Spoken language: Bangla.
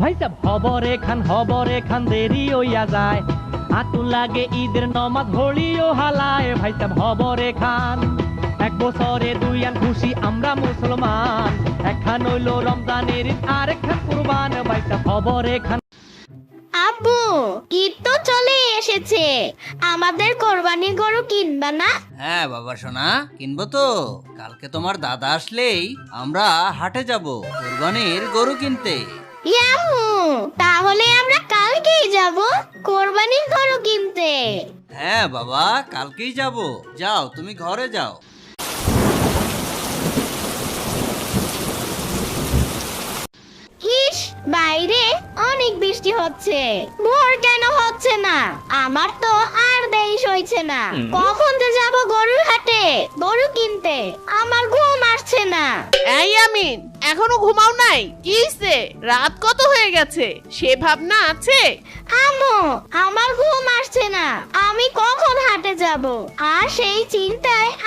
ভাই সাহেব হবরে খান দেরি হইয়া যায়, আতুন লাগে ঈদের নমাজ হলিও হালায়। ভাই সাহেব হবরে খান, এক বছরে দুই আন খুশি আমরা মুসলমান, একখান হইল রমজানের ঈদ আর একখান কুরবান। ভাই সাহেব হবরে খান। আব্বু, ঈদ তো চলে এসেছে, আমাদের কোরবানির গরু কিনবা না? হ্যাঁ বাবা সোনা, কিনবো তো। কালকে তোমার দাদা আসলেই আমরা হাটে যাব কোরবানির গরু কিনতে। ইয়াম্মু, তাহলে আমরা কালকেই যাব কোরবানির গরু কিনতে। হ্যাঁ বাবা, কালকেই যাব। যাও তুমি ঘরে যাও। ইস, বাইরে অনেক বৃষ্টি হচ্ছে, ভোর কেন হচ্ছে না? আমার তো আর দেরি সইছে না। কখন যে যাব গরুর হাটে গরু কিনতে, আমার ঘুম আসছে না। এই আমিন, এখনো ঘুমাও নাই? কি হইছে? রাত কত হয়ে গেছে, সে ভাবনা আছে? আম্মু, আমার ঘুম আসছে না, আমি কখন হাটে যাব আর সেই চিন্তায়